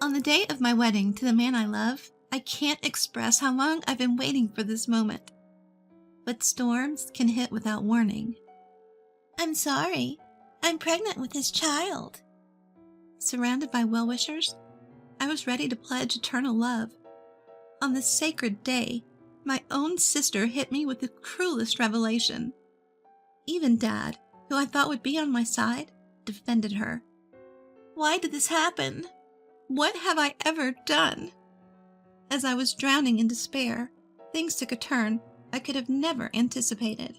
On the day of my wedding to the man I love, I can't express how long I've been waiting for this moment. But storms can hit without warning. I'm sorry. I'm pregnant with his child. Surrounded by well-wishers, I was ready to pledge eternal love. On this sacred day, my own sister hit me with the cruelest revelation. Even Dad, who I thought would be on my side, defended her. Why did this happen? What have I ever done? As I was drowning in despair, things took a turn I could have never anticipated.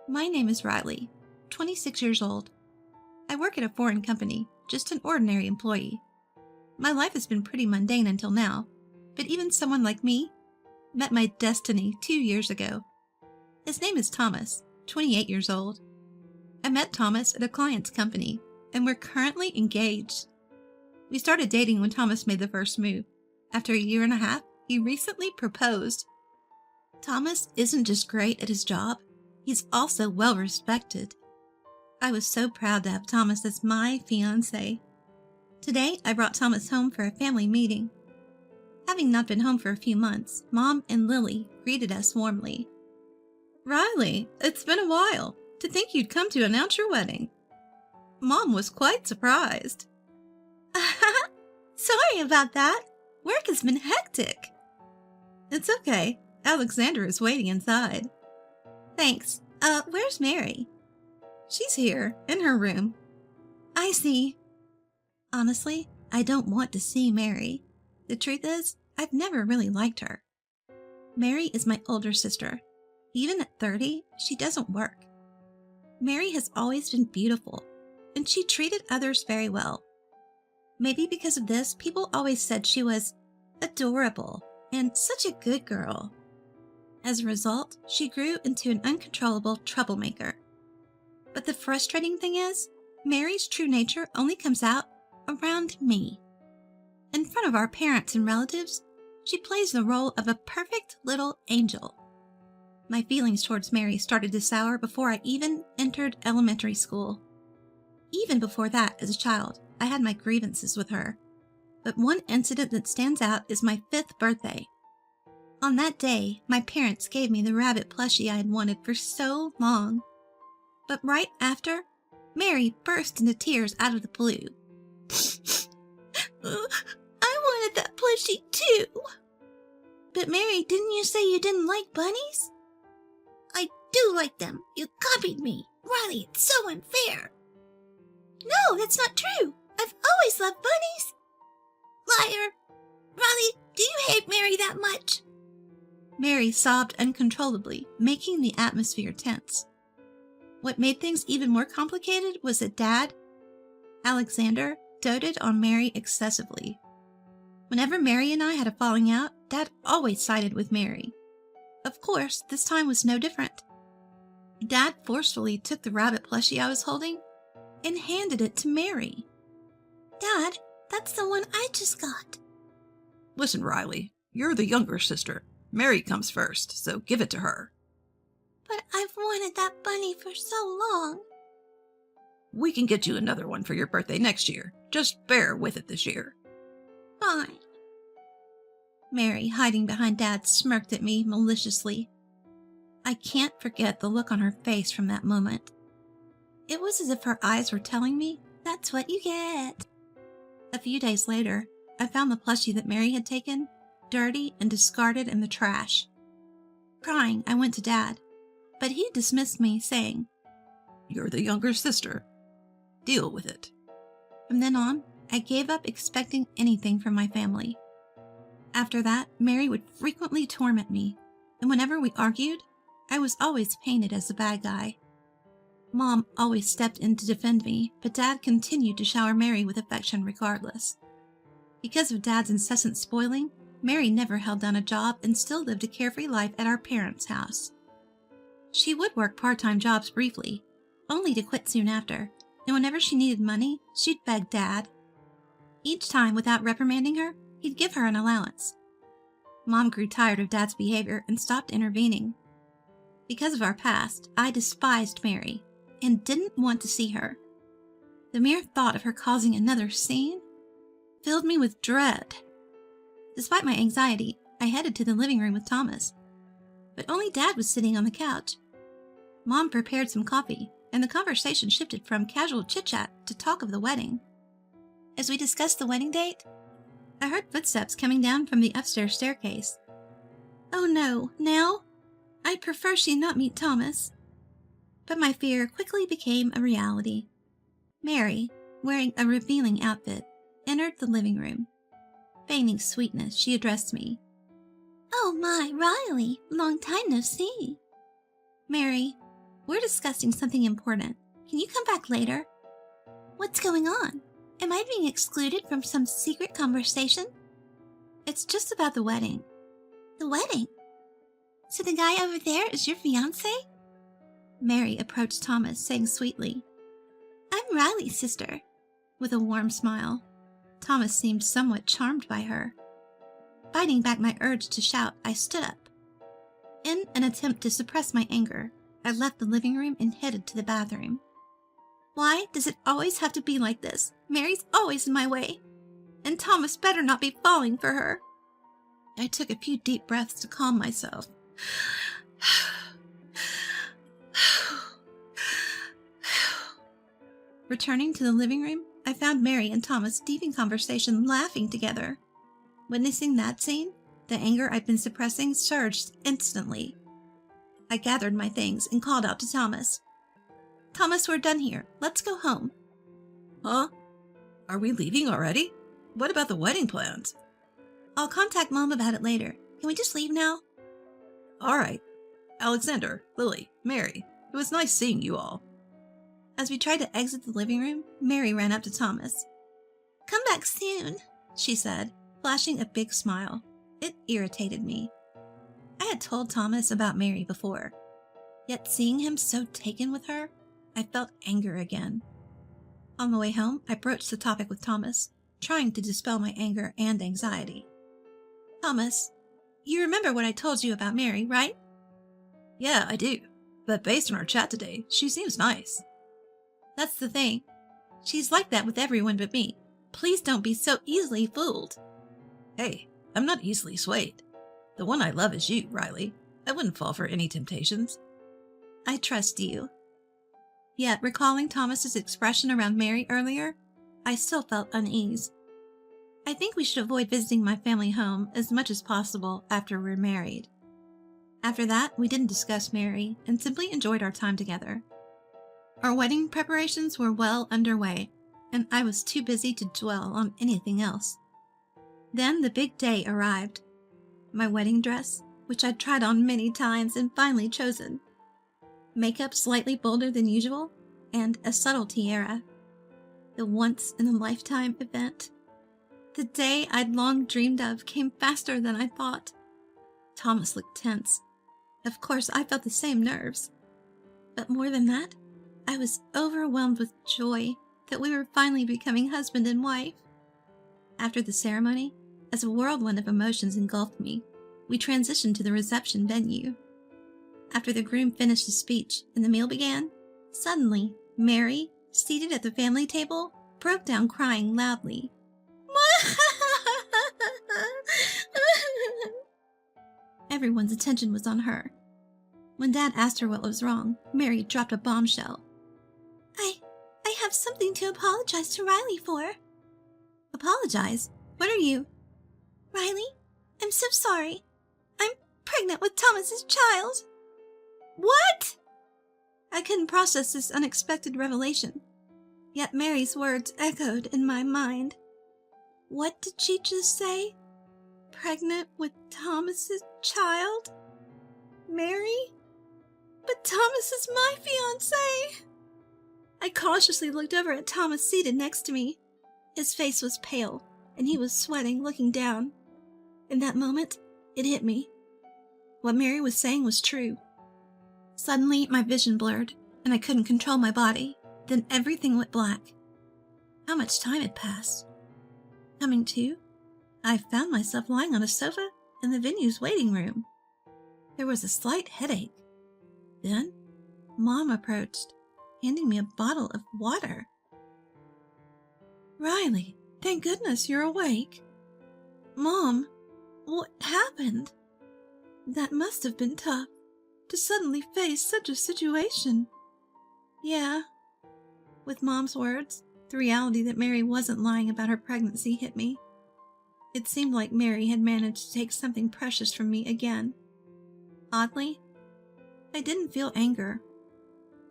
My name is Riley, 26 years old. I work at a foreign company, just an ordinary employee. My life has been pretty mundane until now, but even someone like me met my destiny 2 years ago. His name is Thomas, 28 years old. I met Thomas at a client's company, and we're currently engaged. We started dating when Thomas made the first move. After a year and a half, he recently proposed. Thomas isn't just great at his job, he's also well respected. I was so proud to have Thomas as my fiancé. Today, I brought Thomas home for a family meeting. Having not been home for a few months, Mom and Lily greeted us warmly. Riley, it's been a while. To think you'd come to announce your wedding. Mom was quite surprised. Sorry about that. Work has been hectic. It's okay. Alexander is waiting inside. Thanks. Where's Mary? She's here, in her room. I see. Honestly, I don't want to see Mary. The truth is, I've never really liked her. Mary is my older sister. Even at 30, she doesn't work. Mary has always been beautiful, and she treated others very well. Maybe because of this, people always said she was adorable and such a good girl. As a result, she grew into an uncontrollable troublemaker. But the frustrating thing is, Mary's true nature only comes out around me. In front of our parents and relatives, she plays the role of a perfect little angel. My feelings towards Mary started to sour before I even entered elementary school. Even before that, as a child, I had my grievances with her. But one incident that stands out is my 5th birthday. On that day, my parents gave me the rabbit plushie I had wanted for so long. But right after, Mary burst into tears out of the blue. I wanted that plushie too. But Mary, didn't you say you didn't like bunnies? I do like them. You copied me. Riley, it's so unfair. No, that's not true. I've always loved bunnies. Liar. Riley, do you hate Mary that much? Mary sobbed uncontrollably, making the atmosphere tense. What made things even more complicated was that Dad, Alexander, doted on Mary excessively. Whenever Mary and I had a falling out, Dad always sided with Mary. Of course, this time was no different. Dad forcefully took the rabbit plushie I was holding and handed it to Mary. Dad, that's the one I just got. Listen, Riley, you're the younger sister. Mary comes first, so give it to her. But I've wanted that bunny for so long. We can get you another one for your birthday next year. Just bear with it this year. Fine. Mary, hiding behind Dad, smirked at me maliciously. I can't forget the look on her face from that moment. It was as if her eyes were telling me, that's what you get. A few days later, I found the plushie that Mary had taken, dirty and discarded in the trash. Crying, I went to Dad, but he dismissed me, saying, You're the younger sister. Deal with it. From then on, I gave up expecting anything from my family. After that, Mary would frequently torment me, and whenever we argued, I was always painted as the bad guy. Mom always stepped in to defend me, but Dad continued to shower Mary with affection regardless. Because of Dad's incessant spoiling, Mary never held down a job and still lived a carefree life at our parents' house. She would work part-time jobs briefly, only to quit soon after, and whenever she needed money, she'd beg Dad. Each time, without reprimanding her, he'd give her an allowance. Mom grew tired of Dad's behavior and stopped intervening. Because of our past, I despised Mary and didn't want to see her. The mere thought of her causing another scene filled me with dread. Despite my anxiety, I headed to the living room with Thomas, but only Dad was sitting on the couch. Mom prepared some coffee, and the conversation shifted from casual chit-chat to talk of the wedding. As we discussed the wedding date, I heard footsteps coming down from the upstairs staircase. Oh no, now? I'd prefer she not meet Thomas. But my fear quickly became a reality. Mary, wearing a revealing outfit, entered the living room. Feigning sweetness, she addressed me. Oh my, Riley, long time no see. Mary, we're discussing something important. Can you come back later? What's going on? Am I being excluded from some secret conversation? It's just about the wedding. The wedding? So the guy over there is your fiancé? Mary approached Thomas, saying sweetly, I'm Riley's sister, with a warm smile. Thomas seemed somewhat charmed by her. Fighting back my urge to shout, I stood up. In an attempt to suppress my anger, I left the living room and headed to the bathroom. Why does it always have to be like this? Mary's always in my way. And Thomas better not be falling for her. I took a few deep breaths to calm myself. Returning to the living room, I found Mary and Thomas deep in conversation, laughing together. Witnessing that scene, the anger I'd been suppressing surged instantly. I gathered my things and called out to Thomas. Thomas, we're done here. Let's go home. Huh? Are we leaving already? What about the wedding plans? I'll contact Mom about it later. Can we just leave now? All right. Alexander, Lily, Mary, it was nice seeing you all. As we tried to exit the living room, Mary ran up to Thomas. Come back soon, she said, flashing a big smile. It irritated me. I had told Thomas about Mary before, yet seeing him so taken with her, I felt anger again. On the way home, I broached the topic with Thomas, trying to dispel my anger and anxiety. Thomas, you remember what I told you about Mary, right? Yeah, I do. But based on our chat today, she seems nice. That's the thing. She's like that with everyone but me. Please don't be so easily fooled. Hey, I'm not easily swayed. The one I love is you, Riley. I wouldn't fall for any temptations. I trust you. Yet, recalling Thomas's expression around Mary earlier, I still felt unease. I think we should avoid visiting my family home as much as possible after we're married. After that, we didn't discuss Mary and simply enjoyed our time together. Our wedding preparations were well underway, and I was too busy to dwell on anything else. Then the big day arrived. My wedding dress, which I'd tried on many times and finally chosen. Makeup slightly bolder than usual, and a subtle tiara. The once-in-a-lifetime event. The day I'd long dreamed of came faster than I thought. Thomas looked tense. Of course, I felt the same nerves. But more than that, I was overwhelmed with joy that we were finally becoming husband and wife. After the ceremony, as a whirlwind of emotions engulfed me, we transitioned to the reception venue. After the groom finished his speech and the meal began, suddenly, Mary, seated at the family table, broke down crying loudly. Everyone's attention was on her. When Dad asked her what was wrong, Mary dropped a bombshell. I have something to apologize to Riley for. Apologize? What are you? Riley, I'm so sorry. I'm pregnant with Thomas's child. What? I couldn't process this unexpected revelation. Yet Mary's words echoed in my mind. What did she just say? Pregnant with Thomas's child? Mary? But Thomas is my fiancé. I cautiously looked over at Thomas seated next to me. His face was pale, and he was sweating, looking down. In that moment, it hit me. What Mary was saying was true. Suddenly, my vision blurred, and I couldn't control my body. Then everything went black. How much time had passed? Coming to, I found myself lying on a sofa in the venue's waiting room. There was a slight headache. Then, Mom approached, handing me a bottle of water. Riley, Thank goodness you're awake. Mom, what happened? That must have been tough, to suddenly face such a situation. Yeah. With Mom's words, the reality that Mary wasn't lying about her pregnancy hit me. It seemed like Mary had managed to take something precious from me again. Oddly, I didn't feel anger,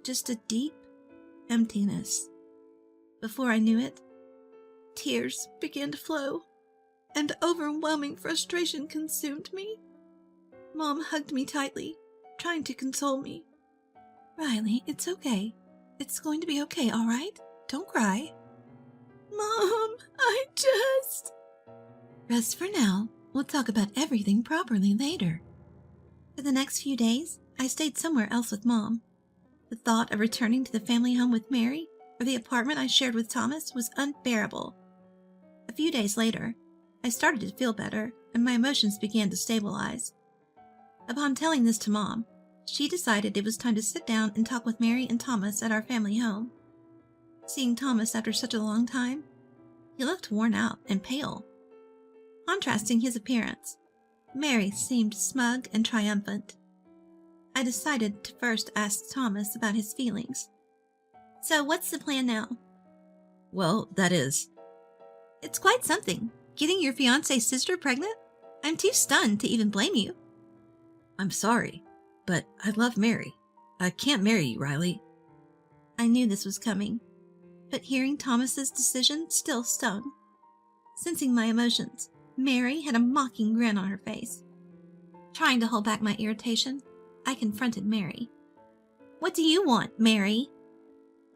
just a deep emptiness. Before I knew it, tears began to flow, and overwhelming frustration consumed me. Mom hugged me tightly, trying to console me. Riley, it's okay. It's going to be okay, all right? Don't cry. Mom, I just... Rest for now. We'll talk about everything properly later. For the next few days, I stayed somewhere else with Mom. The thought of returning to the family home with Mary, or the apartment I shared with Thomas, was unbearable. A few days later, I started to feel better, and my emotions began to stabilize. Upon telling this to Mom, she decided it was time to sit down and talk with Mary and Thomas at our family home. Seeing Thomas after such a long time, he looked worn out and pale. Contrasting his appearance, Mary seemed smug and triumphant. I decided to first ask Thomas about his feelings. So what's the plan now? Well, that is... It's quite something, getting your fiancé's sister pregnant. I'm too stunned to even blame you. I'm sorry, but I love Mary. I can't marry you, Riley. I knew this was coming, but hearing Thomas's decision still stung. Sensing my emotions, Mary had a mocking grin on her face. Trying to hold back my irritation, I confronted Mary. What do you want, Mary?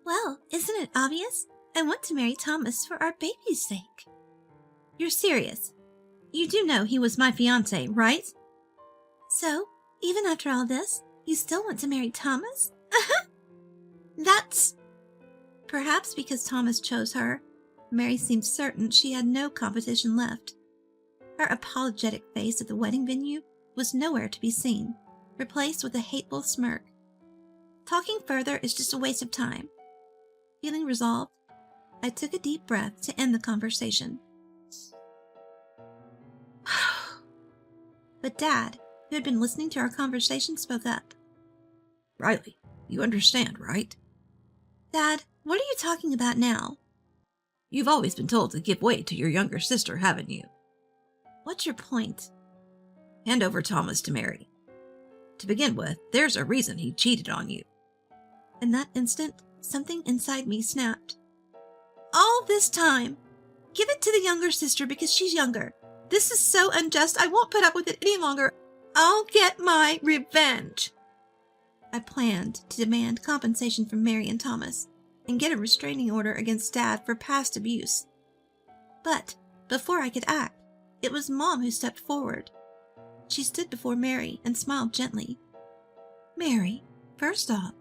Well, isn't it obvious? I want to marry Thomas for our baby's sake. You're serious. You do know he was my fiancé, right? So, even after all this, you still want to marry Thomas? That's... Perhaps because Thomas chose her, Mary seemed certain she had no competition left. Her apologetic face at the wedding venue was nowhere to be seen, replaced with a hateful smirk. Talking further is just a waste of time. Feeling resolved, I took a deep breath to end the conversation. But Dad, who had been listening to our conversation, spoke up. Riley, you understand, right? Dad, what are you talking about now? You've always been told to give way to your younger sister, haven't you? What's your point? Hand over Thomas to Mary. To begin with, there's a reason he cheated on you. In that instant, something inside me snapped. All this time! Give it to the younger sister because she's younger. This is so unjust, I won't put up with it any longer. I'll get my revenge. I planned to demand compensation from Mary and Thomas and get a restraining order against Dad for past abuse. But before I could act, it was Mom who stepped forward. She stood before Mary and smiled gently. Mary, first off,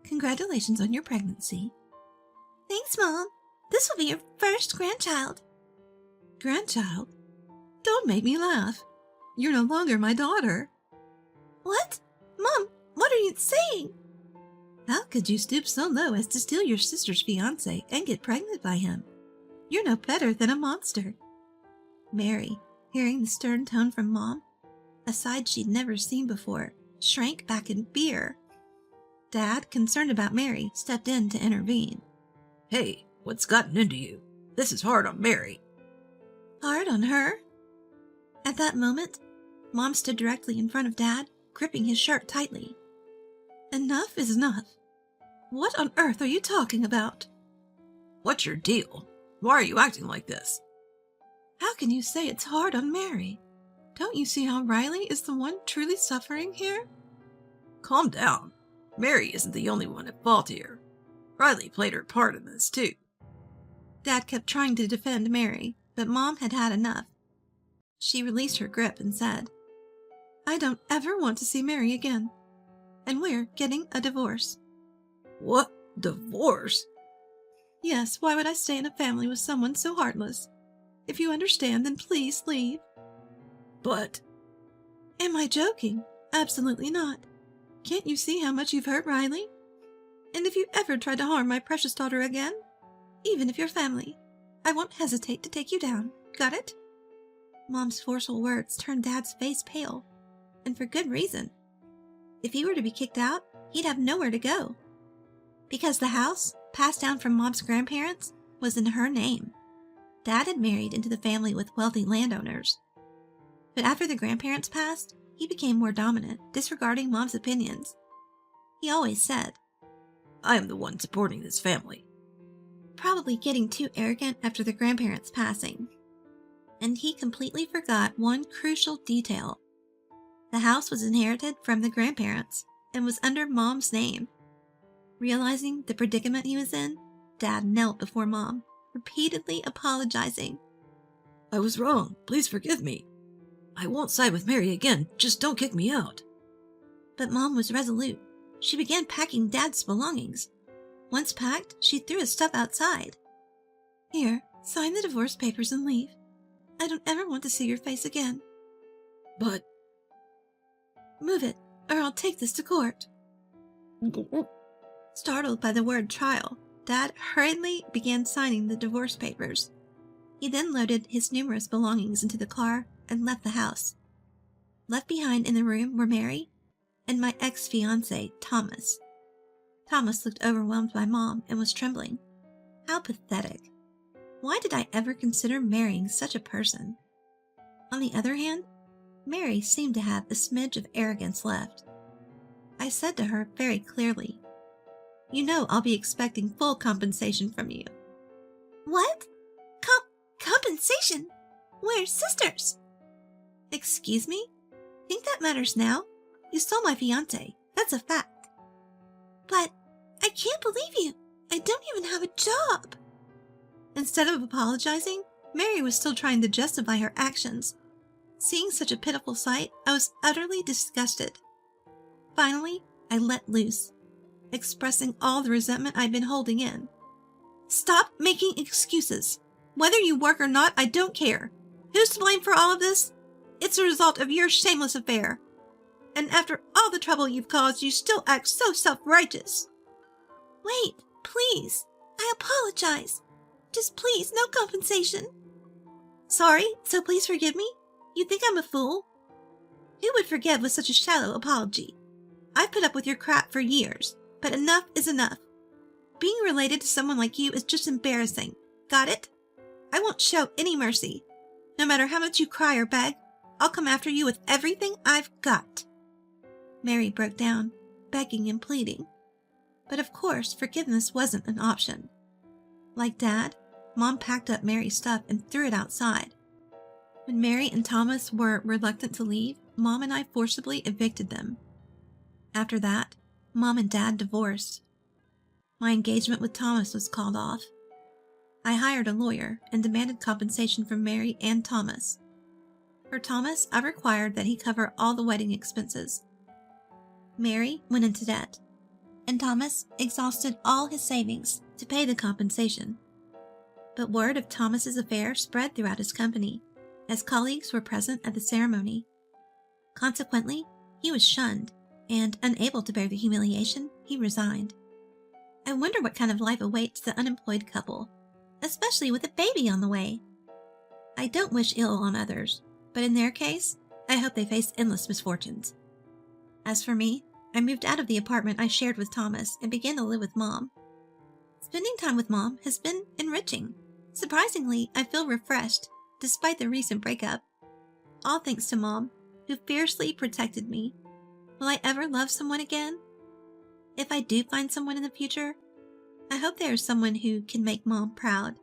congratulations on your pregnancy. Thanks, Mom. This will be your first grandchild. Grandchild? Don't make me laugh. You're no longer my daughter. What? Mom, what are you saying? How could you stoop so low as to steal your sister's fiancé and get pregnant by him? You're no better than a monster. Mary, hearing the stern tone from Mom, a side she'd never seen before, shrank back in fear. Dad, concerned about Mary, stepped in to intervene. Hey, what's gotten into you? This is hard on Mary. Hard on her? At that moment, Mom stood directly in front of Dad, gripping his shirt tightly. Enough is enough. What on earth are you talking about? What's your deal? Why are you acting like this? How can you say it's hard on Mary? Don't you see how Riley is the one truly suffering here? Calm down. Mary isn't the only one at fault here. Riley played her part in this, too. Dad kept trying to defend Mary, but Mom had had enough. She released her grip and said, I don't ever want to see Mary again, and we're getting a divorce. What? Divorce? Yes, why would I stay in a family with someone so heartless? If you understand, then please leave. But... Am I joking? Absolutely not. Can't you see how much you've hurt Riley? And if you ever try to harm my precious daughter again, even if you're family, I won't hesitate to take you down. Got it? Mom's forceful words turned Dad's face pale, and for good reason. If he were to be kicked out, he'd have nowhere to go. Because the house, passed down from Mom's grandparents, was in her name. Dad had married into the family with wealthy landowners. But after the grandparents passed, he became more dominant, disregarding Mom's opinions. He always said, I am the one supporting this family. Probably getting too arrogant after the grandparents' passing. And he completely forgot one crucial detail. The house was inherited from the grandparents and was under Mom's name. Realizing the predicament he was in, Dad knelt before Mom, repeatedly apologizing. I was wrong. Please forgive me. I won't side with Mary again. Just don't kick me out. But Mom was resolute. She began packing Dad's belongings. Once packed, she threw his stuff outside. Here, sign the divorce papers and leave. I don't ever want to see your face again. But... Move it, or I'll take this to court. Startled by the word trial, Dad hurriedly began signing the divorce papers. He then loaded his numerous belongings into the car and left the house. Left behind in the room were Mary and my ex-fiancé, Thomas. Thomas looked overwhelmed by Mom and was trembling. How pathetic. Why did I ever consider marrying such a person? On the other hand, Mary seemed to have a smidge of arrogance left. I said to her very clearly, You know I'll be expecting full compensation from you. What? Compensation? We're sisters. Excuse me? Think that matters now? You stole my fiancé. That's a fact. But I can't believe you. I don't even have a job. Instead of apologizing, Mary was still trying to justify her actions. Seeing such a pitiful sight, I was utterly disgusted. Finally, I let loose, expressing all the resentment I'd been holding in. Stop making excuses. Whether you work or not, I don't care. Who's to blame for all of this? It's a result of your shameless affair. And after all the trouble you've caused, you still act so self-righteous. Wait, please. I apologize. Just please, no compensation. Sorry, so please forgive me? You think I'm a fool? Who would forgive with such a shallow apology? I've put up with your crap for years, but enough is enough. Being related to someone like you is just embarrassing. Got it? I won't show any mercy. No matter how much you cry or beg, I'll come after you with everything I've got. Mary broke down, begging and pleading. But of course, forgiveness wasn't an option. Like Dad, Mom packed up Mary's stuff and threw it outside. When Mary and Thomas were reluctant to leave, Mom and I forcibly evicted them. After that, Mom and Dad divorced. My engagement with Thomas was called off. I hired a lawyer and demanded compensation from Mary and Thomas. For Thomas, I required that he cover all the wedding expenses. Mary went into debt, and Thomas exhausted all his savings to pay the compensation. But word of Thomas's affair spread throughout his company, as colleagues were present at the ceremony. Consequently, he was shunned, and unable to bear the humiliation, he resigned. I wonder what kind of life awaits the unemployed couple, especially with a baby on the way. I don't wish ill on others, but in their case, I hope they face endless misfortunes. As for me, I moved out of the apartment I shared with Thomas and began to live with Mom. Spending time with Mom has been enriching. Surprisingly, I feel refreshed, despite the recent breakup. All thanks to Mom, who fiercely protected me. Will I ever love someone again? If I do find someone in the future, I hope there is someone who can make Mom proud.